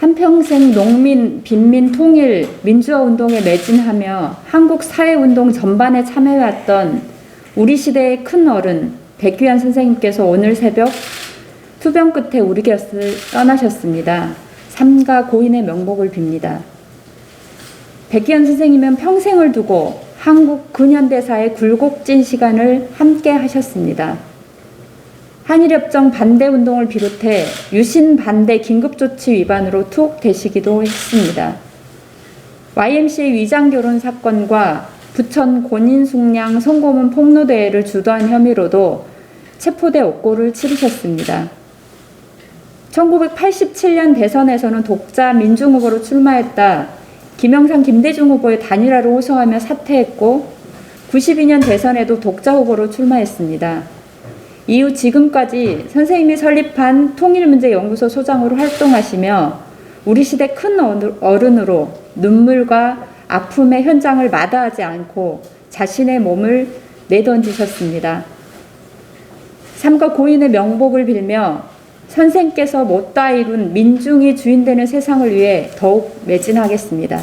한평생 농민, 빈민 통일, 민주화 운동에 매진하며 한국 사회운동 전반에 참여해왔던 우리 시대의 큰 어른 백규환 선생님께서 오늘 새벽 투병 끝에 우리 곁을 떠나셨습니다. 삼가 고인의 명복을 빕니다. 백규환 선생님은 평생을 두고 한국 근현대사의 굴곡진 시간을 함께 하셨습니다. 한일협정 반대운동을 비롯해 유신 반대 긴급조치 위반으로 투옥되시기도 했습니다. YMCA 위장결혼 사건과 부천 권인숙량 송고문 폭로대회를 주도한 혐의로도 체포돼 옥고를 치르셨습니다. 1987년 대선에서는 독자 민중후보로 출마했다 김영삼, 김대중 후보의 단일화를 호소하며 사퇴했고 92년 대선에도 독자 후보로 출마했습니다. 이후 지금까지 선생님이 설립한 통일문제연구소 소장으로 활동하시며 우리 시대 큰 어른으로 눈물과 아픔의 현장을 마다하지 않고 자신의 몸을 내던지셨습니다. 삼가 고인의 명복을 빌며 선생께서 못다 이룬 민중이 주인되는 세상을 위해 더욱 매진하겠습니다.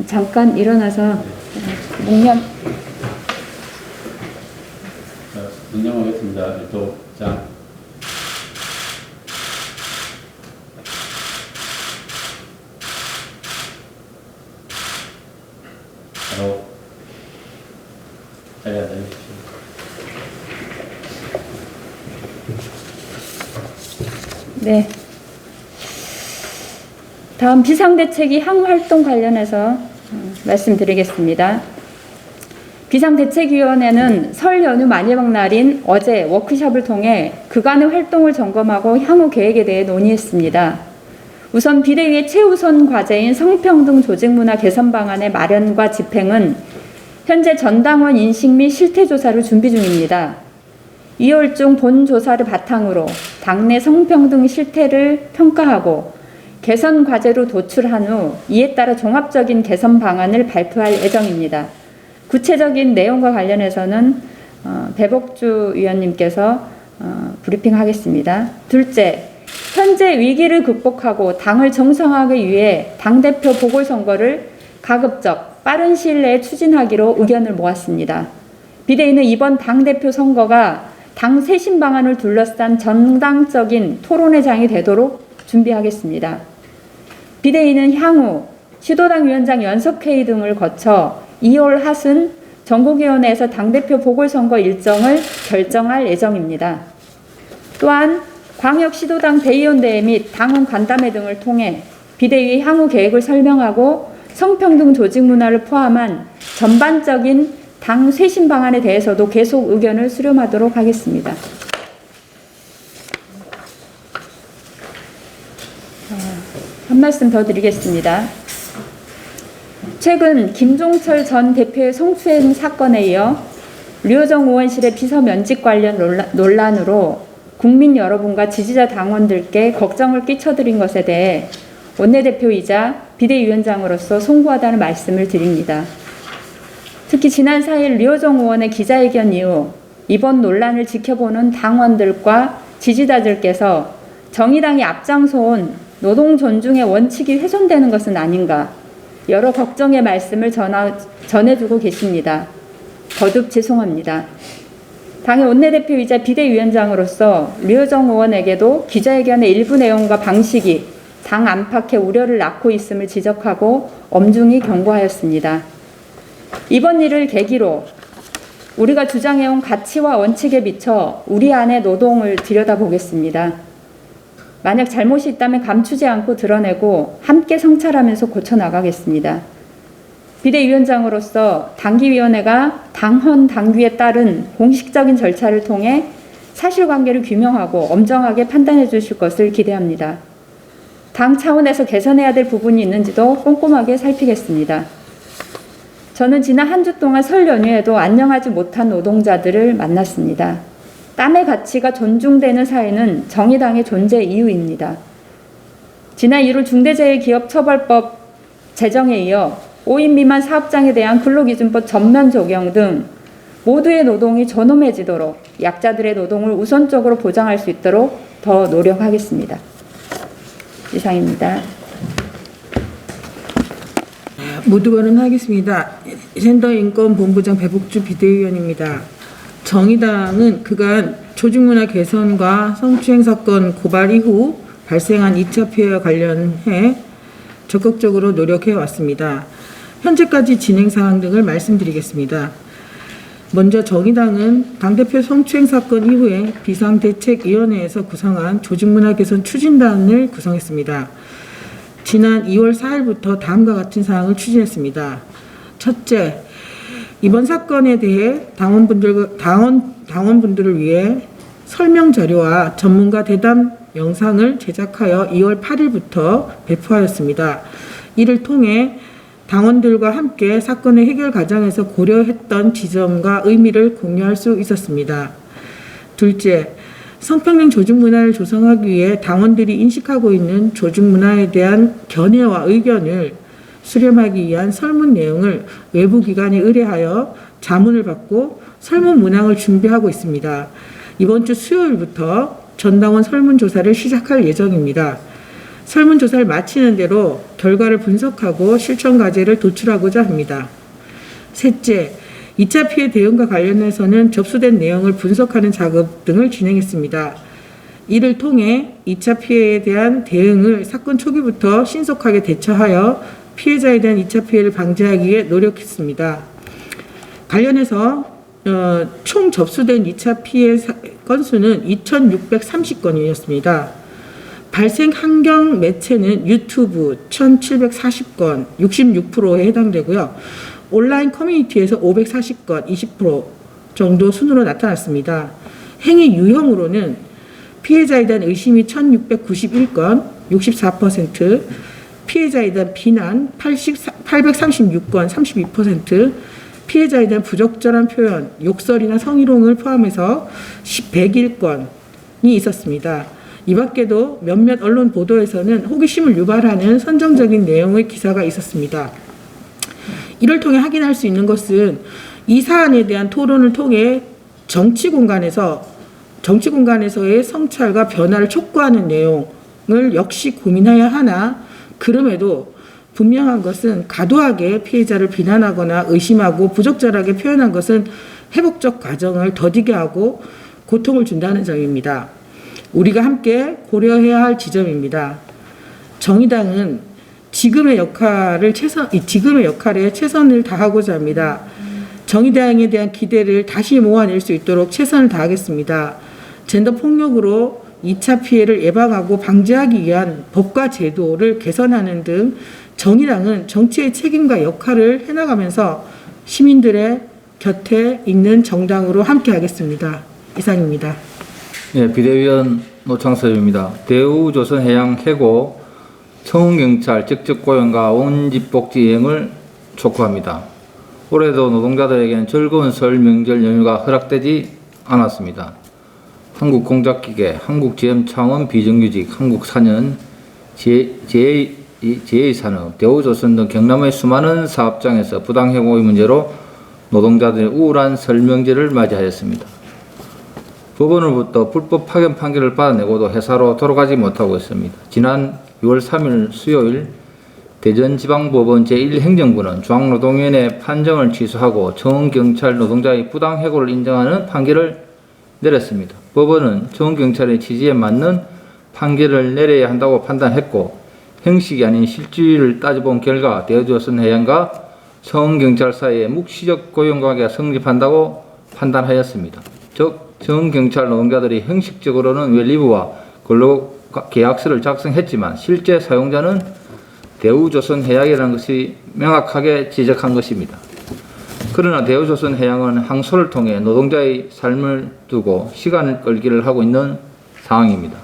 잠깐 일어나서 묵념하겠습니다. 1도장. 바로 자리에 앉아주십시오. 네. 다음 비상대책위 항활동 관련해서 말씀드리겠습니다. 비상대책위원회는 설 연휴 마지막 날인 어제 워크숍을 통해 그간의 활동을 점검하고 향후 계획에 대해 논의했습니다. 우선 비대위의 최우선 과제인 성평등 조직문화 개선 방안의 마련과 집행은 현재 전당원 인식 및 실태조사를 준비 중입니다. 2월 중 본 조사를 바탕으로 당내 성평등 실태를 평가하고 개선 과제로 도출한 후 이에 따라 종합적인 개선 방안을 발표할 예정입니다. 구체적인 내용과 관련해서는 배복주 위원님께서 브리핑하겠습니다. 둘째, 현재 위기를 극복하고 당을 정상화하기 위해 당대표 보궐선거를 가급적 빠른 시일 내에 추진하기로 의견을 모았습니다. 비대위는 이번 당대표 선거가 당 쇄신 방안을 둘러싼 정당적인 토론회장이 되도록 준비하겠습니다. 비대위는 향후 시도당 위원장 연석회의 등을 거쳐 2월 하순 전국위원회에서 당대표 보궐선거 일정을 결정할 예정입니다. 또한 광역시도당 대의원대회 및 당원 간담회 등을 통해 비대위의 향후 계획을 설명하고 성평등 조직 문화를 포함한 전반적인 당 쇄신 방안에 대해서도 계속 의견을 수렴하도록 하겠습니다. 한 말씀 더 드리겠습니다. 최근 김종철 전 대표의 성추행 사건에 이어 류호정 의원실의 비서 면직 관련 논란으로 국민 여러분과 지지자 당원들께 걱정을 끼쳐드린 것에 대해 원내대표이자 비대위원장으로서 송구하다는 말씀을 드립니다. 특히 지난 4일 류호정 의원의 기자회견 이후 이번 논란을 지켜보는 당원들과 지지자들께서 정의당이 앞장서온 노동 존중의 원칙이 훼손되는 것은 아닌가 여러 걱정의 말씀을 전해주고 계십니다. 거듭 죄송합니다. 당의 원내대표이자 비대위원장으로서 류호정 의원에게도 기자회견의 일부 내용과 방식이 당 안팎의 우려를 낳고 있음을 지적하고 엄중히 경고하였습니다. 이번 일을 계기로 우리가 주장해온 가치와 원칙에 비춰 우리 안의 노동을 들여다보겠습니다. 만약 잘못이 있다면 감추지 않고 드러내고 함께 성찰하면서 고쳐나가겠습니다. 비대위원장으로서 당기위원회가 당헌 당규에 따른 공식적인 절차를 통해 사실관계를 규명하고 엄정하게 판단해 주실 것을 기대합니다. 당 차원에서 개선해야 될 부분이 있는지도 꼼꼼하게 살피겠습니다. 저는 지난 한 주 동안 설 연휴에도 안녕하지 못한 노동자들을 만났습니다. 땀의 가치가 존중되는 사회는 정의당의 존재 이유입니다. 지난 1월 중대재해기업처벌법 제정에 이어 5인 미만 사업장에 대한 근로기준법 전면 적용 등 모두의 노동이 존엄해지도록 약자들의 노동을 우선적으로 보장할 수 있도록 더 노력하겠습니다. 이상입니다. 모두 발언하겠습니다. 젠더인권본부장 배복주 비대위원입니다. 정의당은 그간 조직문화 개선과 성추행 사건 고발 이후 발생한 2차 피해와 관련해 적극적으로 노력해 왔습니다. 현재까지 진행 사항 등을 말씀드리겠습니다. 먼저 정의당은 당대표 성추행 사건 이후에 비상대책위원회에서 구성한 조직문화 개선 추진단을 구성했습니다. 지난 2월 4일부터 다음과 같은 사항을 추진했습니다. 첫째, 이번 사건에 대해 당원분들을 위해 설명 자료와 전문가 대담 영상을 제작하여 2월 8일부터 배포하였습니다. 이를 통해 당원들과 함께 사건의 해결 과정에서 고려했던 지점과 의미를 공유할 수 있었습니다. 둘째, 성평등 조직문화를 조성하기 위해 당원들이 인식하고 있는 조직문화에 대한 견해와 의견을 수렴하기 위한 설문 내용을 외부 기관에 의뢰하여 자문을 받고 설문 문항을 준비하고 있습니다. 이번 주 수요일부터 전당원 설문조사를 시작할 예정입니다. 설문조사를 마치는 대로 결과를 분석하고 실천 과제를 도출하고자 합니다. 셋째, 2차 피해 대응과 관련해서는 접수된 내용을 분석하는 작업 등을 진행했습니다. 이를 통해 2차 피해에 대한 대응을 사건 초기부터 신속하게 대처하여 피해자에 대한 2차 피해를 방지하기 위해 노력했습니다. 관련해서 총 접수된 2차 피해 건수는 2,630건이었습니다. 발생 환경 매체는 유튜브 1,740건, 66%에 해당되고요. 온라인 커뮤니티에서 540건, 20% 정도 순으로 나타났습니다. 행위 유형으로는 피해자에 대한 의심이 1,691건, 64%, 피해자에 대한 비난 836건, 32%, 피해자에 대한 부적절한 표현, 욕설이나 성희롱을 포함해서 101건이 있었습니다. 이 밖에도 몇몇 언론 보도에서는 호기심을 유발하는 선정적인 내용의 기사가 있었습니다. 이를 통해 확인할 수 있는 것은 이 사안에 대한 토론을 통해 정치 공간에서의 성찰과 변화를 촉구하는 내용을 역시 고민해야 하나, 그럼에도 분명한 것은 과도하게 피해자를 비난하거나 의심하고 부적절하게 표현한 것은 회복적 과정을 더디게 하고 고통을 준다는 점입니다. 우리가 함께 고려해야 할 지점입니다. 정의당은 지금의 역할에 최선을 다하고자 합니다. 정의당에 대한 기대를 다시 모아낼 수 있도록 최선을 다하겠습니다. 젠더 폭력으로 2차 피해를 예방하고 방지하기 위한 법과 제도를 개선하는 등 정의당은 정치의 책임과 역할을 해나가면서 시민들의 곁에 있는 정당으로 함께하겠습니다. 이상입니다. 네, 비대위원 노창섭입니다. 대우조선해양해고 청운경찰 직접 고용과 원집복지 이행을 촉구합니다. 올해도 노동자들에게는 즐거운 설 명절 연휴가 허락되지 않았습니다. 한국공작기계, 한국지엠창원 비정규직, 한국사년, 제이산업, 대우조선 등 경남의 수많은 사업장에서 부당해고의 문제로 노동자들이 우울한 설 명절을 맞이하였습니다. 법원으로부터 불법 파견 판결을 받아내고도 회사로 돌아가지 못하고 있습니다. 지난 6월 3일 수요일 대전지방법원 제1행정부는 중앙노동위원회 판정을 취소하고 청운경찰 노동자의 부당해고를 인정하는 판결을 내렸습니다. 법원은 청운경찰의 취지에 맞는 판결을 내려야 한다고 판단했고, 형식이 아닌 실질을 따져본 결과 대우조선해양과 청운경찰 사이에 묵시적 고용관계가 성립한다고 판단하였습니다. 즉, 청운경찰 노동자들이 형식적으로는 웰리브와 근로계약서를 작성했지만 실제 사용자는 대우조선해양이라는 것이 명확하게 지적한 것입니다. 그러나 대우조선해양은 항소를 통해 노동자의 삶을 두고 시간을 끌기를 하고 있는 상황입니다.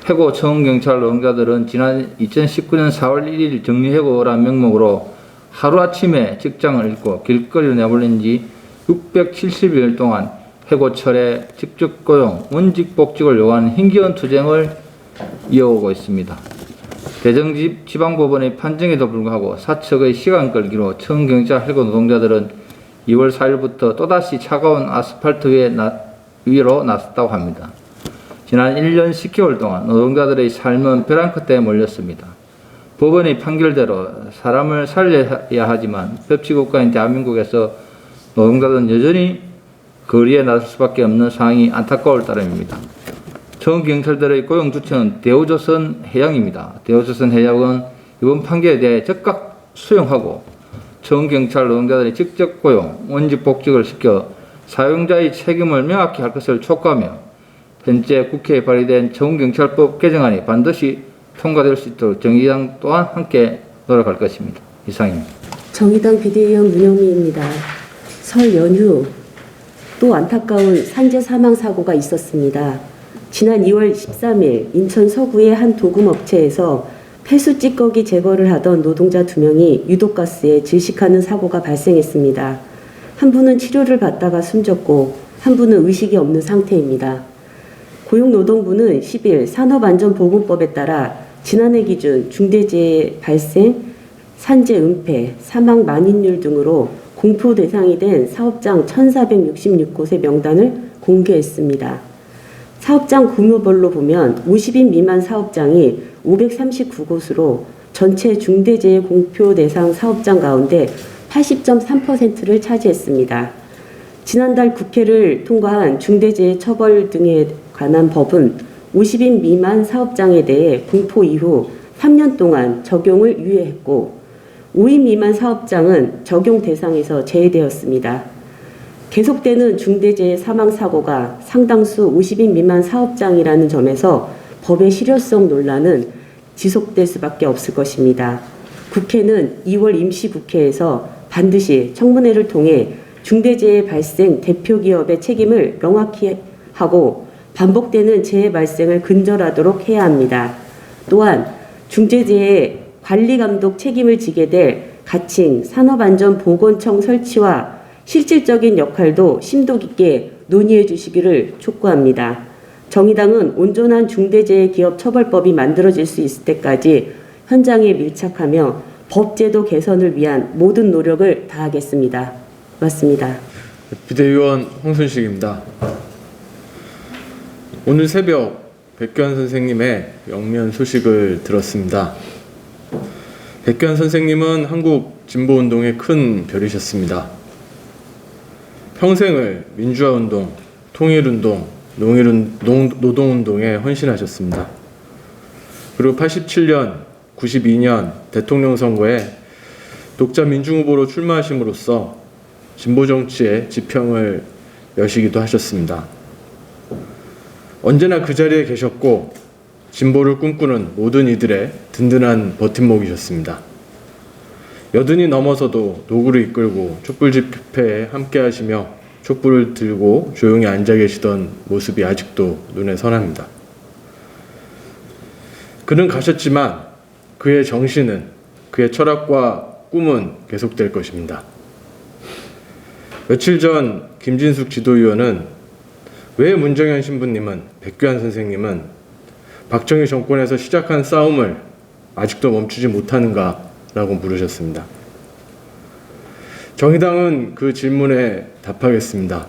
해고 청운경찰 노동자들은 지난 2019년 4월 1일 정리해고라는 명목으로 하루아침에 직장을 잃고 길거리로 내몰린 지 670일 동안 해고철에 직접 고용, 원직복직을 요구하는 힘겨운 투쟁을 이어오고 있습니다. 대전지방법원의 판정에도 불구하고 사측의 시간 끌기로 청운경찰 해고 노동자들은 2월 4일부터 또다시 차가운 아스팔트 위로 나섰다고 합니다. 지난 1년 10개월 동안 노동자들의 삶은 벼랑끝에 몰렸습니다. 법원의 판결대로 사람을 살려야 하지만 법치국가인 대한민국에서 노동자들은 여전히 거리에 나설 수밖에 없는 상황이 안타까울 따름입니다. 정경찰들의 고용 주체는 대우조선 해양입니다. 대우조선 해양은 이번 판결에 대해 즉각 수용하고 정경찰 노동자들의 직접 고용, 원직 복직을 시켜 사용자의 책임을 명확히 할 것을 촉구하며 현재 국회에 발의된 정경찰법 개정안이 반드시 통과될 수 있도록 정의당 또한 함께 노력할 것입니다. 이상입니다. 정의당 비대위원 문영미입니다. 설 연휴 또 안타까운 산재 사망 사고가 있었습니다. 지난 2월 13일 인천 서구의 한 도금업체에서 폐수 찌꺼기 제거를 하던 노동자 2명이 유독가스에 질식하는 사고가 발생했습니다. 한 분은 치료를 받다가 숨졌고 한 분은 의식이 없는 상태입니다. 고용노동부는 10일 산업안전보건법에 따라 지난해 기준 중대재해 발생, 산재 은폐, 사망 만인율 등으로 공표 대상이 된 사업장 1,466곳의 명단을 공개했습니다. 사업장 규모별로 보면 50인 미만 사업장이 539곳으로 전체 중대재해 공표 대상 사업장 가운데 80.3%를 차지했습니다. 지난달 국회를 통과한 중대재해 처벌 등에 관한 법은 50인 미만 사업장에 대해 공포 이후 3년 동안 적용을 유예했고 5인 미만 사업장은 적용 대상에서 제외되었습니다. 계속되는 중대재해 사망사고가 상당수 50인 미만 사업장이라는 점에서 법의 실효성 논란은 지속될 수밖에 없을 것입니다. 국회는 2월 임시국회에서 반드시 청문회를 통해 중대재해 발생 대표기업의 책임을 명확히 하고 반복되는 재해 발생을 근절하도록 해야 합니다. 또한 중대재해 관리감독 책임을 지게 될 가칭 산업안전보건청 설치와 실질적인 역할도 심도 깊게 논의해 주시기를 촉구합니다. 정의당은 온전한 중대재해 기업 처벌법이 만들어질 수 있을 때까지 현장에 밀착하며 법제도 개선을 위한 모든 노력을 다하겠습니다. 고맙습니다. 비대위원 홍순식입니다. 오늘 새벽 백규환 선생님의 영면 소식을 들었습니다. 백규환 선생님은 한국 진보운동의 큰 별이셨습니다. 평생을 민주화운동, 통일운동, 노동운동에 헌신하셨습니다. 그리고 87년, 92년 대통령 선거에 독자 민중후보로 출마하심으로써 진보정치의 지평을 여시기도 하셨습니다. 언제나 그 자리에 계셨고 진보를 꿈꾸는 모든 이들의 든든한 버팀목이셨습니다. 여든이 넘어서도 노구를 이끌고 촛불 집회에 함께 하시며 촛불을 들고 조용히 앉아 계시던 모습이 아직도 눈에 선합니다. 그는 가셨지만 그의 정신은, 그의 철학과 꿈은 계속될 것입니다. 며칠 전 김진숙 지도위원은 왜 문정현 신부님은, 백규환 선생님은 박정희 정권에서 시작한 싸움을 아직도 멈추지 못하는가라고 물으셨습니다. 정의당은 그 질문에 답하겠습니다.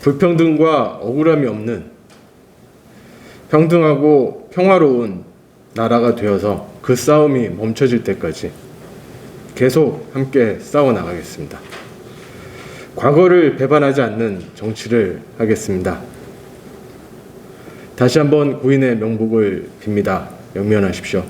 불평등과 억울함이 없는 평등하고 평화로운 나라가 되어서 그 싸움이 멈춰질 때까지 계속 함께 싸워나가겠습니다. 과거를 배반하지 않는 정치를 하겠습니다. 다시 한번 고인의 명복을 빕니다. 영면하십시오.